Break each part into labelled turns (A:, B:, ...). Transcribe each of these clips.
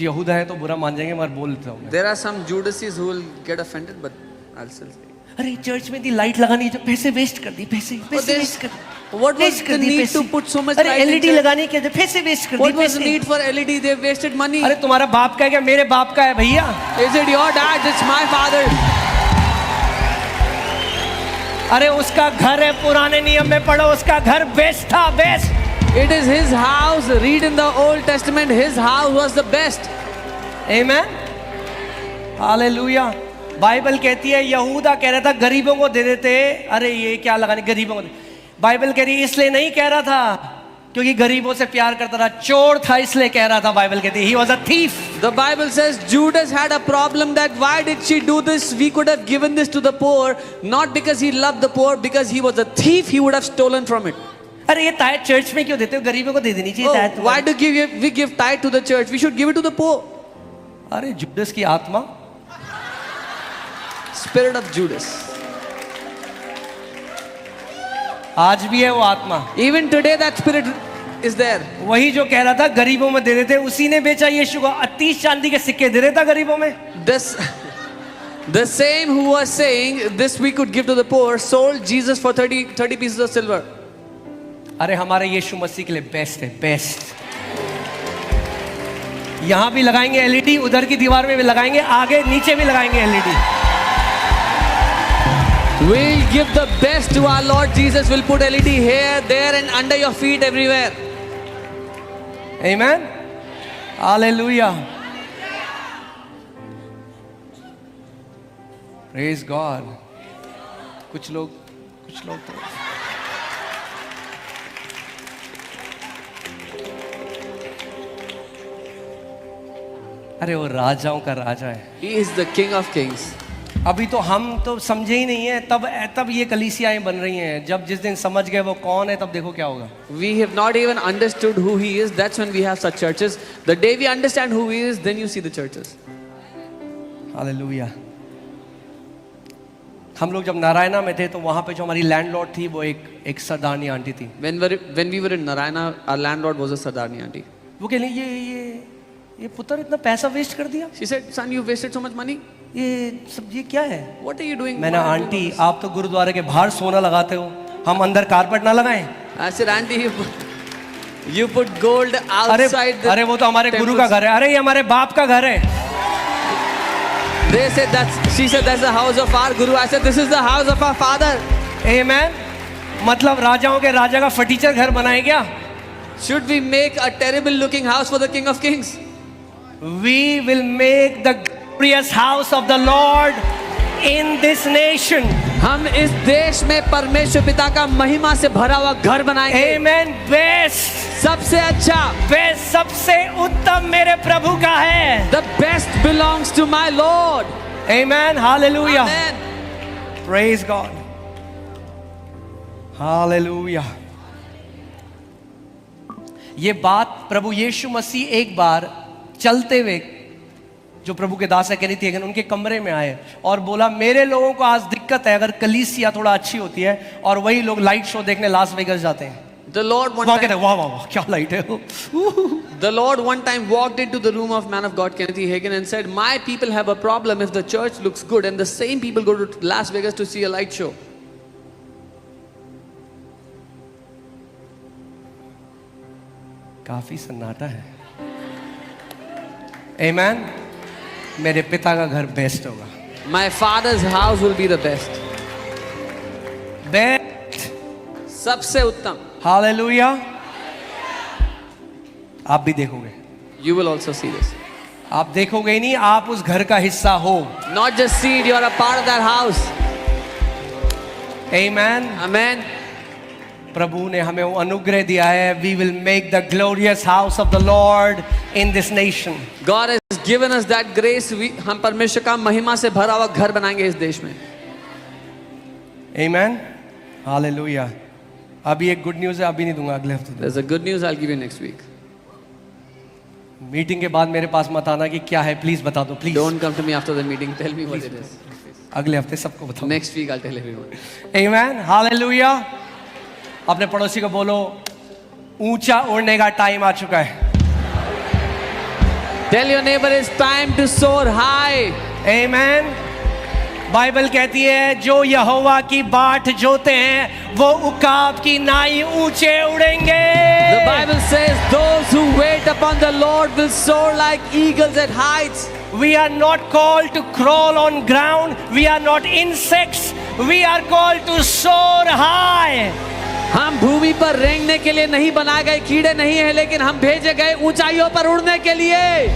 A: कुछ यहूदा है तो बुरा मान जाएंगे, मगर बोल देता हूँ।
B: There are some Judases who will get offended, but I'll still say.
A: अरे चर्च में दी लाइट लगानी है, जो पैसे वेस्ट कर दी, पैसे वेस्ट कर दी।
B: What was the need to put so much
A: अरे
B: light in
A: एलईडी
B: church?
A: लगाने के पैसे वेस्ट कर दी।
B: What was the need for LED? They wasted money.
A: अरे तुम्हारा बाप का है क्या? मेरे बाप का है भैया।
B: Is it your dad? It's my father.
A: अरे उसका घर है, पुराने नियम में पढ़ो, उसका घर बेस्ट था, best.
B: It is his house. Read in the Old Testament. His house was the best.
A: Amen, hallelujah. Bible कहती है यहूदा कह रहा था गरीबों को दे देते, अरे ये क्या लगाने गरीबों को। बाइबल कह रही है इसलिए नहीं कह रहा था क्योंकि गरीबों से प्यार करता था, चोर था इसलिए कह रहा था। बाइबल कहती है he was a thief.
B: The Bible says Judas had a problem that why did she do this? We could have given this to the poor, not because he loved the poor, because he was a thief. He would have stolen from it.
A: अरे ये tithe church में क्यों देते हो? गरीबों को दे देनी चाहिए tithe।
B: Why do we give tithe to the church? We should give it to the poor.
A: अरे जुडस की आत्मा,
B: Spirit of Judas.
A: आज भी है वो आत्मा।
B: Even today that spirit is there.
A: वही जो कह रहा था गरीबों में दे देते, उसी ने बेचा यीशु को। 30 चांदी के सिक्के दे देता गरीबों में।
B: The same who was saying this we could give to the poor sold Jesus for 30 pieces of silver.
A: अरे हमारे यीशु मसीह के लिए बेस्ट है, बेस्ट। यहां भी लगाएंगे एलईडी, उधर की दीवार में भी लगाएंगे, आगे नीचे भी लगाएंगे LED.
B: We'll give the best to our Lord Jesus. We'll put LED here, there, and under your feet everywhere.
A: Amen. Hallelujah. Praise God. कुछ लोग तो अरे वो राजाओं का राजा है।
B: He is the King of Kings.
A: अभी तो हम तो समझे ही नहीं है, तब ये कलीसियाएं बन रही हैं। जब जिस दिन समझ गए वो कौन है, तब देखो क्या होगा।
B: We have not even understood who he is. That's when we have such churches. The day we understand who he is, then you see the churches.
A: Hallelujah. हम लोग जब नारायणा में थे तो वहाँ पे जो हमारी लैंडलॉर्ड थी वो एक सरदारनी आंटी थी।
B: When we were in Narayana, our landlord was a Sardarni auntie.
A: वो कह रही ये पुत्र इतना पैसा वेस्ट कर दिया।
B: She said, "Son, you wasted so much money.
A: ये सब ये क्या है?"
B: What are you doing?"
A: मैंने आंटी आप तो गुरुद्वारे के बाहर सोना लगाते हो, हम अंदर कारपेट ना लगाएं?
B: I said, "Auntie, you put gold outside."
A: अरे वो तो हमारे गुरु का घर है। अरे ये हमारे बाप का घर है।
B: They said she said that's the house of our guru. I said this is the house of our father.
A: Amen. मतलब राजाओं के राजा का फटीचर घर बनाए क्या?
B: Should we make a terrible looking house for the King of Kings?
A: We will make the glorious house of the Lord in this nation.
B: हम इस देश में परमेश्वर पिता का महिमा से भरा हुआ घर बनाएंगे।
A: Amen. Best,
B: सबसे अच्छा,
A: बेस्ट, सबसे उत्तम मेरे प्रभु का है।
B: The best belongs to my Lord.
A: Amen. Hallelujah.
B: Amen.
A: Praise God. Hallelujah. ये बात प्रभु यीशु मसीह एक बार चलते हुए, जो प्रभु के दास है कह रही थी, अगर उनके कमरे में आए और बोला मेरे लोगों को आज दिक्कत है, अगर कलीसिया थोड़ा अच्छी होती है और वही लोग लाइट शो देखने लास वेगस जाते हैं।
B: The Lord one
A: वाह
B: time,
A: वाह क्या लाइट है।
B: the Lord one time walked into the room of man of God Kenneth Hagin and said, "My people have a problem if the church looks good and the same people go to Las Vegas to see a light show."
A: काफी सन्नाटा है। Amen. मेरे पिता का घर best होगा।
B: My father's house will be the best.
A: Best,
B: सबसे उत्तम।
A: हालेलुया। आप भी देखोगे।
B: You will also see this.
A: आप देखोगे ही नहीं, आप उस घर का हिस्सा हो।
B: Not just see it, you are a part of that house.
A: Amen.
B: Amen.
A: प्रभु ने हमें वो अनुग्रह दिया है। We will make the glorious house of the Lord in this nation.
B: God has given us that grace. हम परमेश्वर का महिमा से भरा हुआ घर बनाएंगे इस देश में।
A: Amen. Hallelujah. अभी एक गुड न्यूज़ है, अभी नहीं दूंगा, अगले हफ्ते।
B: There's a good news I'll give you next week.
A: Meeting के बाद मेरे पास मत आना कि क्या है, प्लीज बता दो, please.
B: Don't come to me after the meeting. Tell me what it is.
A: अगले हफ्ते सबको बताओ।
B: Next week I'll tell everyone.
A: Amen. Hallelujah. अपने पड़ोसी को बोलो ऊंचा उड़ने का टाइम आ चुका है।
B: Tell your neighbor it's time to soar high.
A: Amen. Bible कहती है जो यहोवा की बाट जोते हैं वो उकाब की नाई ऊंचे उड़ेंगे।
B: The Bible says those who wait upon the Lord will soar like eagles at heights.
A: We are not called to crawl on ground. We are not insects. We are called to soar high.
B: हम भूमि पर रेंगने के लिए नहीं बनाए गए कीड़े नहीं हैं, लेकिन हम भेजे गए ऊंचाइयों पर उड़ने के लिए।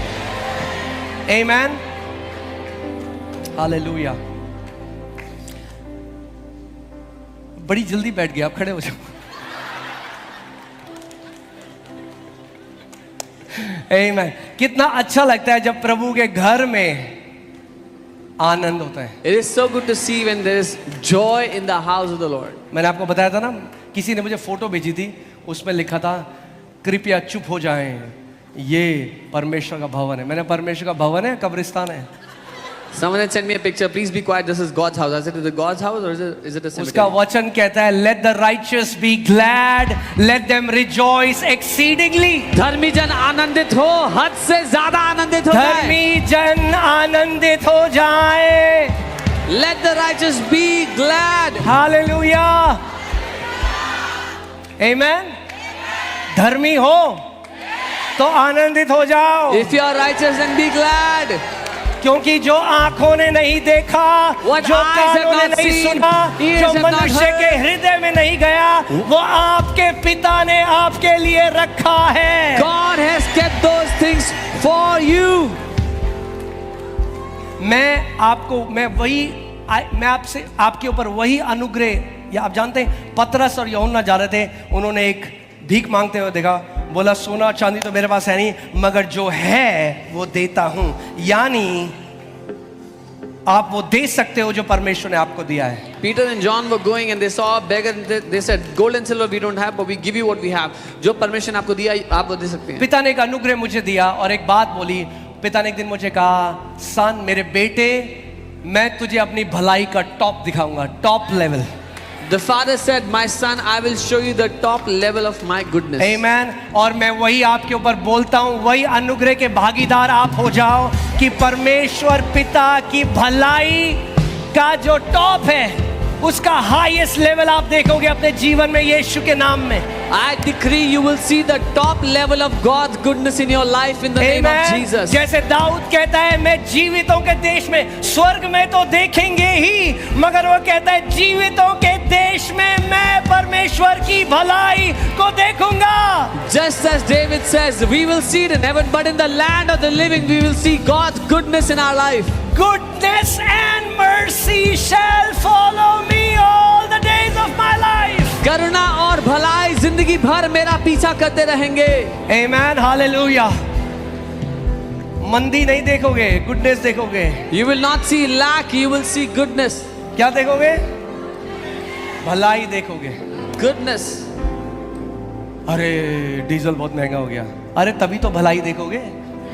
A: Amen. हालेलुया। बड़ी जल्दी बैठ गए, आप खड़े हो जाओ। Amen. कितना अच्छा लगता है जब प्रभु के घर में आनंद होता है।
B: It is so good to see when there is joy in the house of the Lord.
A: मैंने आपको बताया था ना, किसी ने मुझे फोटो भेजी थी, उसमें लिखा था कृपया चुप हो जाएं, ये परमेश्वर का भवन है। मैंने परमेश्वर का भवन है, कब्रिस्तान है?
B: Someone had sent me a picture. Please be quiet. This is God's house. I said, is it God's house or is it a cemetery?
A: उसका वचन कहता है let the righteous be glad, let them rejoice exceedingly.
B: धर्मी जन आनंदित हो, हद से ज्यादा आनंदित हो जाए।
A: धर्मी जन आनंदित हो जाए।
B: Let the righteous be glad.
A: Hallelujah. Amen. धर्मी हो तो आनंदित हो जाओ,
B: If you are righteous, then be glad.
A: क्योंकि जो आंखों ने नहीं देखा,
B: What
A: जो
B: eyes have
A: कानों ने
B: not
A: नहीं
B: seen,
A: सुना,
B: ears
A: जो
B: have not
A: मनुष्य
B: heard.
A: के हृदय में नहीं गया, वो आपके पिता ने आपके लिए रखा है।
B: God has kept those things for you.
A: मैं आपसे आपके ऊपर वही अनुग्रह, या आप जानते हैं पतरस और यूहन्ना जा रहे थे, उन्होंने एक भीख मांगते हुए देखा, बोला सोना चांदी तो मेरे पास है नहीं, मगर जो है वो देता हूं। यानी आप वो दे सकते हो जो परमेश्वर ने आपको दिया है।
B: Peter and John were going and they saw a beggar and they said, gold and silver we don't have, but we give you what we have. जो परमेश्वर ने आपको दिया आप वो दे सकते हैं।
A: पिता ने एक अनुग्रह मुझे दिया और एक बात बोली। पिता ने एक दिन मुझे कहा, सन मेरे बेटे, मैं तुझे अपनी भलाई का टॉप दिखाऊंगा, top level.
B: The father said, my son, I will show you the top level of my goodness.
A: Amen. और मैं वही आपके ऊपर बोलता हूँ, वही अनुग्रह के भागीदार आप हो जाओ कि परमेश्वर पिता की भलाई का जो टॉप है उसका हाईएस्ट लेवल आप देखोगे अपने जीवन में यीशु के नाम में।
B: I decree you will see the top level of God's goodness in your life in the name of Jesus.
A: जैसे दाऊद कहता है मैं जीवितों के देश में, स्वर्ग में तो देखेंगे ही, मगर वो कहता है जीवितों के देश में मैं परमेश्वर की भलाई को देखूंगा।
B: Just as David says, we will see it in heaven, but in the land of the living we will see God's goodness in our life.
A: Goodness and mercy shall follow me all the days of my life.
B: करुणा और भलाई जिंदगी भर मेरा पीछा करते रहेंगे।
A: Amen, hallelujah. मंदी नहीं देखोगे, गुडनेस देखोगे।
B: You will not see lack, you will see goodness.
A: क्या देखोगे? भलाई देखोगे।
B: Goodness.
A: अरे डीजल बहुत महंगा हो गया, अरे तभी तो भलाई देखोगे।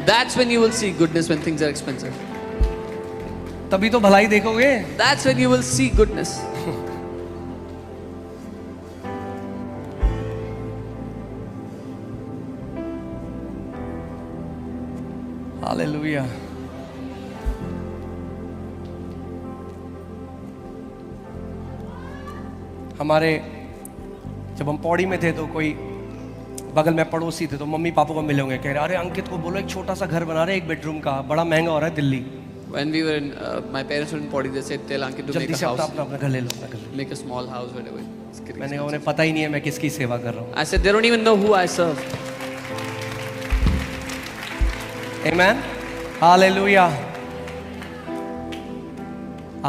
B: That's when you will see goodness when things are expensive.
A: तभी तो भलाई देखोगे।
B: That's when you will see goodness.
A: Hallelujah. हमारे जब हम पौड़ी में थे तो कोई बगल में पड़ोसी थे, तो मम्मी पापा को मिले होंगे, कह रहे अरे अंकित को बोलो एक छोटा सा घर बना रहे, एक बेडरूम का, बड़ा महंगा हो रहा है Delhi.
B: When we were in, my parents were in Podi, they said, tell Ankit to make
A: जल्दी
B: a
A: से
B: house,
A: अपना घर ले लो, अपना घर ले
B: make a small house, whatever. It's
A: low.
B: getting
A: मैंने कहा
B: expensive.
A: उन्हें पता ही नहीं है मैं किसकी सेवा कर रहा हूँ।
B: I said, they don't even know who I serve.
A: Amen, hallelujah.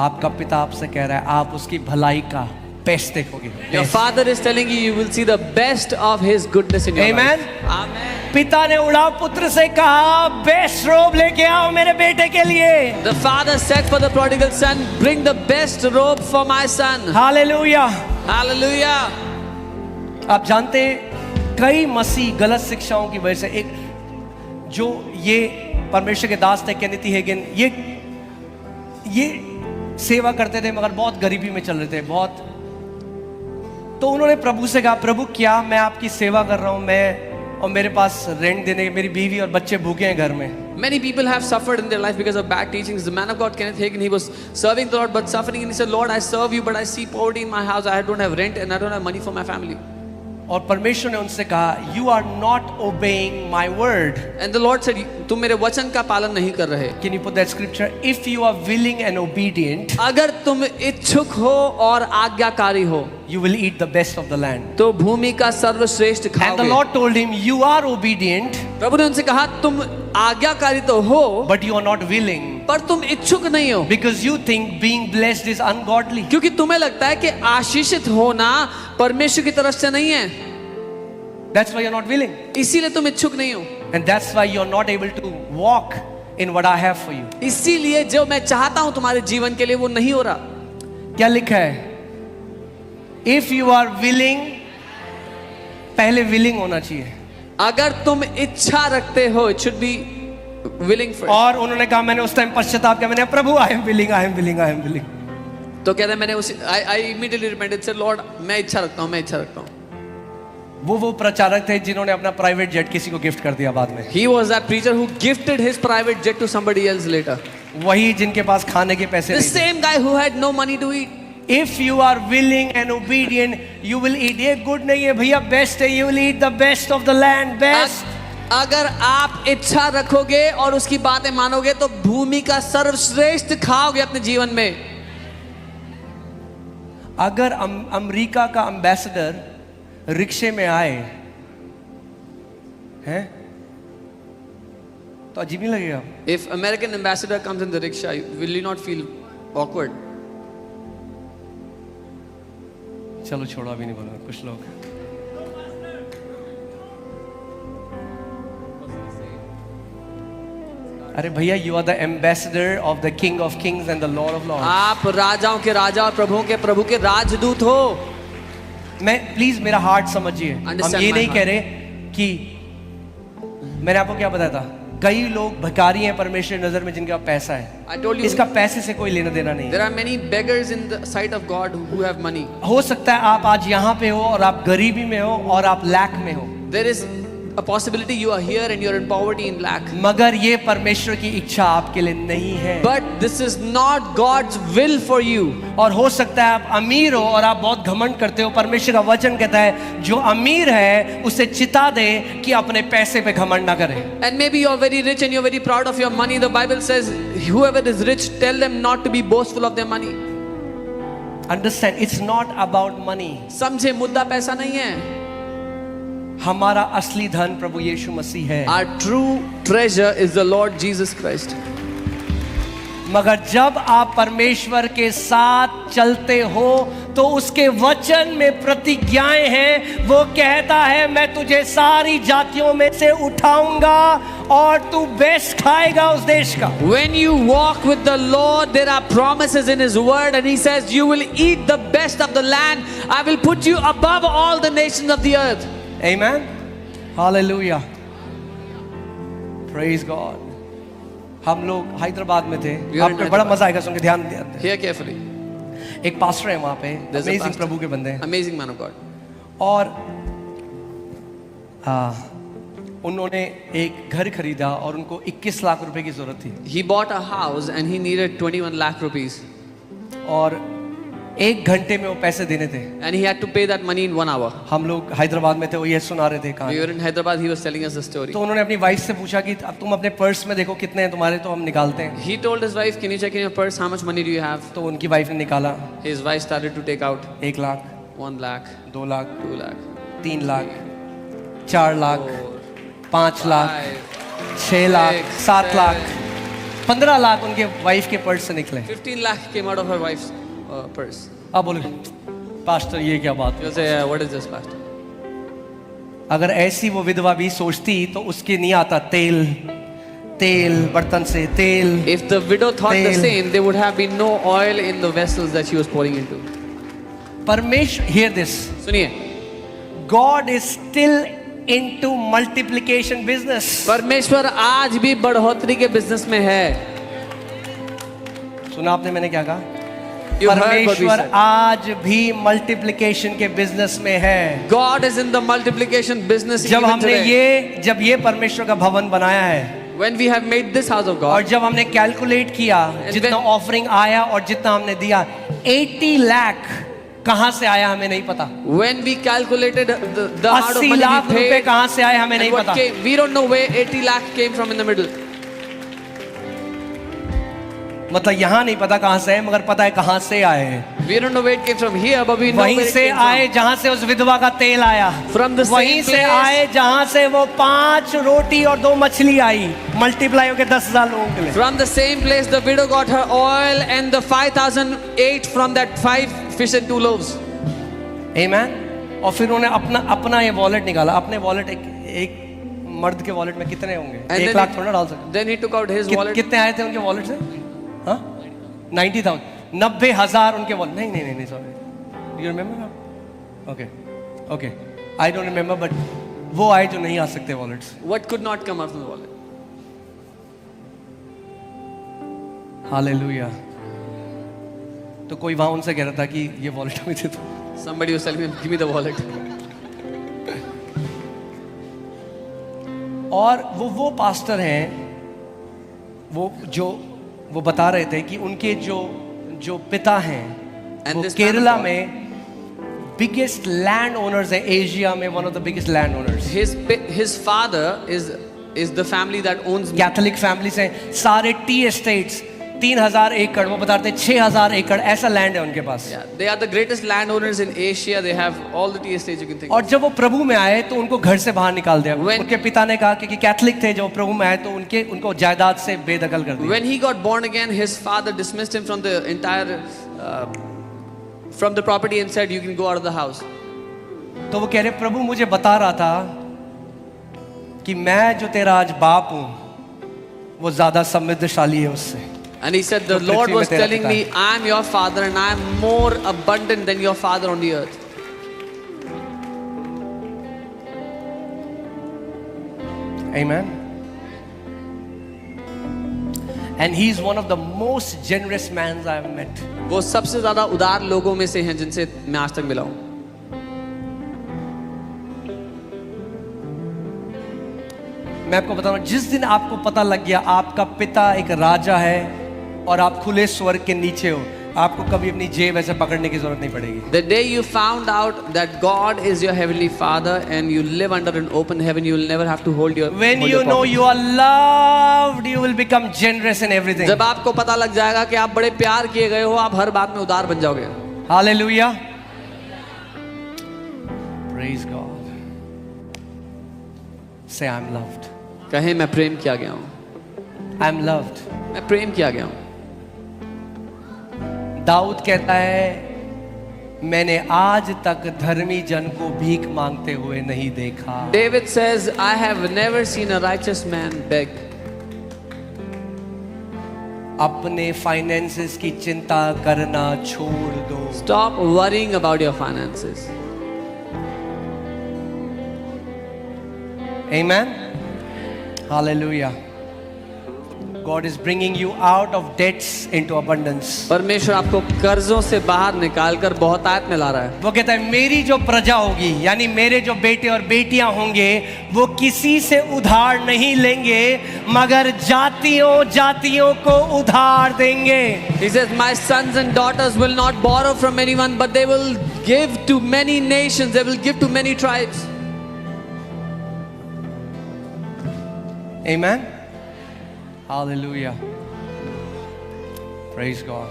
A: आपका पिता आपसे कह रहा है आप उसकी भलाई का बेस्ट देखोगे।
B: Your father is telling you, you will see the best of his goodness in your
A: Amen.
B: life. Amen.
A: पिता ने उड़ाव पुत्र से कहा बेस्ट रोब लेके आओ मेरे बेटे के लिए।
B: The father said for the prodigal son, bring the best robe for my son.
A: Hallelujah.
B: Hallelujah.
A: आप जानते हैं कई मसीह गलत शिक्षाओं की वजह से, एक जो ये परमेश्वर के दास थे केनेथी हेगिन, ये सेवा करते थे मगर बहुत गरीबी में चल रहे थे बहुत। तो उन्होंने प्रभु से कहा प्रभु क्या मैं आपकी सेवा कर रहा हूं, मैं और मेरे पास रेंट देने, मेरी बीवी और बच्चे भूखे हैं घर में।
B: Many people have suffered in their life because of bad teachings. The man of God, Kenneth Hagin, he was serving the Lord but suffering, and he said, Lord, I serve you, but I see poverty in my house. I don't have rent and I don't have money for my family.
A: और परमेश्वर ने उनसे कहा, you are not obeying my word.
B: And the Lord said, तुम मेरे वचन का पालन नहीं कर रहे.
A: Can you put that scripture? If you are willing and obedient,
B: अगर तुम इच्छुक हो और आज्ञाकारी हो,
A: you will eat the best of the land.
B: तो भूमि का सर्वश्रेष्ठ
A: And the
B: खाओगे.
A: Lord told him, you are obedient,
B: प्रभु ने उनसे कहा, तुम आज्ञाकारी तो हो,
A: but you are not willing,
B: पर तुम इच्छुक नहीं हो,
A: because you think being blessed is ungodly.
B: क्योंकि तुम्हें लगता है कि आशीषित होना परमेश्वर की तरफ से नहीं है.
A: That's why you're not willing.
B: इसीलिए तुम इच्छुक नहीं हो.
A: And that's why you're not able to walk in what I have for you.
B: इसीलिए जो मैं चाहता हूं तुम्हारे जीवन के लिए वो नहीं हो रहा.
A: क्या लिखा है? If you are willing, पहले willing होना चाहिए.
B: अगर तुम इच्छा रखते हो, it should be willing first.
A: और उन्होंने कहा, मैंने उस टाइम पश्चाताप किया, मैंने प्रभु I am willing, I am willing, I am willing.
B: तो कहते हैं मैंने उसी I immediately repented, said Lord मैं इच्छा रखता हूं, मैं इच्छा रखता हूं.
A: वो प्रचारक थे जिन्होंने अपना प्राइवेट जेट किसी को गिफ्ट कर दिया बाद में.
B: He was that preacher who gifted his private jet to somebody else later.
A: वही जिनके पास खाने के पैसे
B: The
A: नहीं थे.
B: same guy who had no money to eat.
A: If you are willing and obedient, you will eat. ये good नहीं है भैया, बेस्ट है. You will eat the best of the land, best.
B: अगर आप इच्छा रखोगे और उसकी बातें मानोगे तो भूमि का सर्वश्रेष्ठ खाओगे अपने जीवन में.
A: अगर अमेरिका का एम्बेसडर रिक्शे में आए हैं तो अजीब नहीं लगेगा?
B: If American ambassador comes in the rickshaw, will you not feel awkward?
A: चलो छोड़ो, अभी नहीं बोलूंगा. कुछ लोग अरे भैया, you are the ambassador of the king of kings and the lord of lords.
B: आप राजाओं के राजा और प्रभुओं के प्रभु के राजदूत हो.
A: मैं प्लीज मेरा हार्ट समझिए. हम
B: Understand
A: ये
B: my
A: नहीं
B: heart.
A: कह रहे कि मैंने आपको क्या बताया था, कई लोग भिखारी हैं परमेश्वर की नजर में जिनके पास पैसा है.
B: I told you
A: इसका पैसे से कोई लेना देना नहीं.
B: there are many beggars in the sight of God who have money.
A: हो सकता है आप आज यहाँ पे हो और आप गरीबी में हो और आप लैक में हो,
B: There is a possibility you are here and you're in poverty in lack.
A: मगर ये परमेश्वर की इच्छा आपके लिए नहीं है.
B: But this is not God's will for you.
A: और हो सकता है आप अमीर हो और आप बहुत घमंड करते हो. परमेश्वर का वचन कहता है जो अमीर है उसे चिता दे कि अपने पैसे पे घमंड ना करे.
B: And maybe you're very rich and you're very proud of your money. The Bible says whoever is rich, tell them not to be boastful of their money.
A: Understand, it's not about money.
B: समझे, मुद्दा पैसा नहीं है.
A: हमारा असली धन प्रभु यीशु मसीह है.
B: Our true treasure is the Lord Jesus Christ.
A: मगर जब आप परमेश्वर के साथ चलते हो तो उसके वचन में प्रतिज्ञाएं हैं. वो कहता है मैं तुझे सारी जातियों में से उठाऊंगा और तू बेस्ट खाएगा उस देश का.
B: When you walk with the Lord, there are promises in His word, and He says, you will eat the best of the land. I will put you above all the nations of the earth.
A: Amen. Hallelujah. Praise God. हम लोग हैदराबाद में थे.
B: We are in
A: आपको बड़ा
B: Hyderabad.
A: मजा आएगा सुन के, ध्यान दें.
B: Hear carefully.
A: एक पास्टर है वहाँ पे,
B: There's a
A: अमेजिंग
B: pastor.
A: प्रभु के बंदे हैं.
B: Amazing man of God.
A: और उन्होंने एक घर खरीदा और उनको 21 लाख रुपए की जरूरत थी.
B: He bought a house and he needed 21 lakh rupees.
A: और 1 घंटे में वो पैसे देने थे.
B: And he had to pay that money in 1 hour.
A: हम लोग हैदराबाद में थे, वो ये सुना रहे थे
B: We
A: कहानी.
B: were in Hyderabad, he was telling us the story.
A: तो उन्होंने अपनी वाइफ से पूछा कि अब तुम अपने पर्स में देखो कितने हैं तुम्हारे, तो हम निकालते हैं.
B: He told his wife, can you check in your purse, how much money do you have?
A: तो उनकी वाइफ ने निकाला.
B: His wife started to take out
A: 1 lakh,
B: 1 lakh,
A: 2 lakh,
B: 2 lakh,
A: 3 lakh, 4 lakh,
B: 4,
A: 5 lakh,
B: 5,
A: 6 lakh,
B: 6,
A: 7 lakh, 15 lakh उनके वाइफ के पर्स से निकले.
B: 15 lakh came out of her wife's purse.
A: अब बोले पास्टर ये क्या बात है?
B: You'll say, what is this, pastor?
A: अगर ऐसी वो विधवा भी सोचती तो उसके नहीं आता तेल, तेल बर्तन से तेल.
B: If the widow thought the
A: Fail.
B: same, there would have been no oil in the vessels that she was pouring into.
A: परमेश्वर, hear this,
B: सुनिए,
A: God is still into multiplication business.
B: परमेश्वर आज भी बढ़ोतरी के बिजनेस में है.
A: सुना आपने मैंने क्या कहा?
B: You heard what we
A: परमेश्वर
B: said.
A: आज भी मल्टीप्लिकेशन के बिजनेस में है.
B: God is in the multiplication business
A: जब
B: even
A: हमने
B: today.
A: जब ये परमेश्वर का भवन बनाया है,
B: When we have made this house of
A: और
B: God,
A: जब हमने कैलकुलेट किया जितना
B: when-
A: ऑफरिंग आया और जितना हमने दिया, 80 लाख कहां से आया हमें नहीं पता।
B: when we calculated the amount of
A: 80
B: money
A: lakh
B: we
A: रुपए
B: paid,
A: कहां से आए हमें
B: and
A: नहीं
B: what
A: पता।
B: came, we don't know where 80 lakh came from in the middle.
A: मतलब यहां नहीं पता कहां से है, मगर पता है कहां से आए हैं।
B: We don't know where it came from here, but we know
A: वहीं
B: where it
A: से
B: came
A: आए
B: from.
A: जहां से उस विधवा का तेल आया,
B: From the same
A: वहीं से
B: place.
A: आए जहां से वो 5 रोटी और 2 मछली आई, मल्टीप्लाई होके 10,000 लोगों के लिए।
B: From the same place, the widow got her oil, and the 5,000 ate from that 5 fish and 2 loaves.
A: आमेन। और फिर उन्होंने अपना ये वॉलेट निकाला। अपने वॉलेट एक मर्द के वॉलेट में कितने होंगे?
B: And
A: 1 लाख थोड़ा डाल सकते।
B: then he took out his wallet.
A: कितने आए थे उनके वॉलेट से? हाँ, 90,000, 90,000 उनके वॉलेट। नहीं sorry, you remember? Okay, I don't remember, but वो आए जो नहीं आ सकते वॉलेट से।
B: What could not come out from the wallet?
A: Hallelujah. तो कोई वहां उनसे कह रहा था कि ये वॉलेट हमें दे दो।
B: Somebody was telling him, "Give me the wallet."
A: और वो पास्टर हैं, वो बता रहे थे कि उनके जो पिता हैं
B: And
A: वो
B: this
A: Kerala
B: man of God-
A: में बिगेस्ट लैंड ओनर्स है, एशिया में one of the biggest land owners.
B: His father is the family that owns.
A: Catholic family से सारे टी एस्टेट्स 3,000 एकड़, वो बताते हैं 6,000 एकड़ ऐसा लैंड है उनके पास।
B: Yeah, they are the greatest landowners in Asia. They have all the tea estates you can think
A: और
B: of.
A: जब वो प्रभु में आए तो उनको घर से बाहर निकाल दिया।
B: When-
A: उनके पिता ने कहा कि कैथोलिक थे, जब वो प्रभु में आए तो उनको जायदाद से बेदखल कर दिया।
B: When he got born again, his father dismissed him from the entire from the property and said, "You can go out of the house."
A: तो वो कह रहे, प्रभु मुझे बता रहा था कि मैं जो तेरा आज बाप हूं वो ज्यादा समृद्धशाली है उससे।
B: And he said, "The
A: तो
B: Lord
A: पृथ्वी में
B: was
A: तेरा
B: telling
A: पिता
B: me, I am your father and I am more abundant than your father on the earth."
A: Amen. And he's one of the most generous men I have met.
B: वो सबसे ज्यादा उदार लोगों में से हैं जिनसे मैं आज तक मिला हूं।
A: मैं आपको बता रहा हूं, जिस दिन आपको पता लग गया आपका पिता एक राजा है और आप खुले स्वर्ग के नीचे हो, आपको कभी अपनी जेब ऐसे पकड़ने की जरूरत नहीं पड़ेगी।
B: The day you found out that God is your heavenly Father and you live under an open heaven, you will never have to hold your.
A: When
B: hold
A: you
B: your
A: know
B: pockets.
A: you are loved, you will become generous in everything.
B: जब आपको पता लग जाएगा कि आप बड़े प्यार किए गए हो, आप हर बात में उदार बन जाओगे।
A: Hallelujah. Praise God. Say I'm loved.
B: कहे मैं प्रेम किया गया हूं।
A: I'm loved.
B: मैं प्रेम किया गया हूं।
A: दाऊद कहता है, मैंने आज तक धर्मी जन को भीख मांगते हुए नहीं देखा।
B: David says, "I have never seen a righteous man beg."
A: अपने फाइनेंसेस की चिंता करना छोड़ दो।
B: Stop worrying about your finances.
A: Amen. Hallelujah. God is bringing you out of debts into abundance.
B: परमेश्वर आपको कर्जों से बाहर निकालकर बहुतायत में ला रहा है।
A: वो कहता है, मेरी जो प्रजा होगी, यानी मेरे जो बेटे और बेटियां होंगे, वो किसी से उधार नहीं लेंगे, मगर जातियों को उधार देंगे।
B: He says, "My sons and daughters will not borrow from anyone, but they will give to many nations. They will give to many tribes."
A: Amen. Hallelujah. Praise God.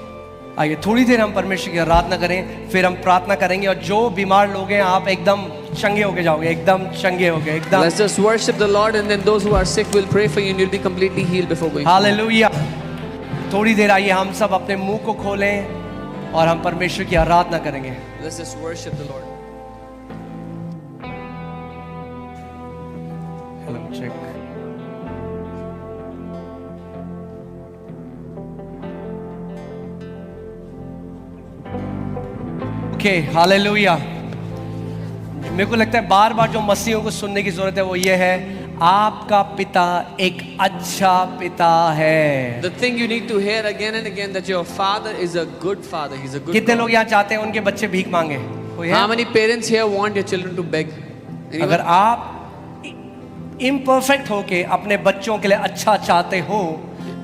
A: आइए थोड़ी देर हम परमेश्वर की आराधना करें, फिर हम प्रार्थना करेंगे। और जो बीमार लोग हैं, आप एकदम चंगे होके जाओगे, एकदम चंगे होगे, एकदम।
B: Let's just worship the Lord, and then those who are sick will pray for you, and you'll be completely healed before going.
A: Hallelujah. थोड़ी देर आइए हम सब अपने मुंह को खोलें और हम परमेश्वर की आराधना करेंगे।
B: Let's just worship the Lord.
A: Hello check. Okay, hallelujah. मेरे को लगता है बार बार जो मसीहों को सुनने की जरूरत है वो ये है, आपका पिता एक अच्छा पिता है।
B: The thing you need to hear again and again, that your father is a good father. He's a good
A: कितने
B: God.
A: लोग यहाँ चाहते हैं उनके बच्चे भीख मांगे? कोई है?
B: How many parents here want your children to beg? Anyone?
A: अगर आप इम्परफेक्ट होके अपने बच्चों के लिए अच्छा चाहते हो,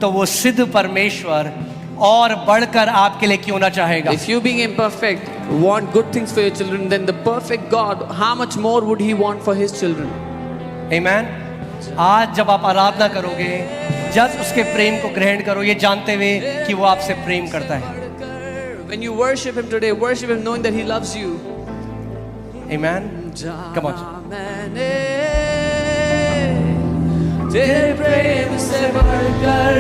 A: तो वो सिद्ध परमेश्वर और बढ़कर आपके लिए क्यों ना चाहेगा?
B: If you being imperfect want good things for your children, then the perfect God, how much more would he want for his children?
A: आमेन। आज जब आप आराधना करोगे, जब उसके प्रेम को ग्रहण करो, ये जानते हुए कि वो आपसे प्रेम करता है।
B: When you worship him today, worship him knowing that he loves you.
A: Amen. Come on.
B: तेरे प्रेम से बढ़कर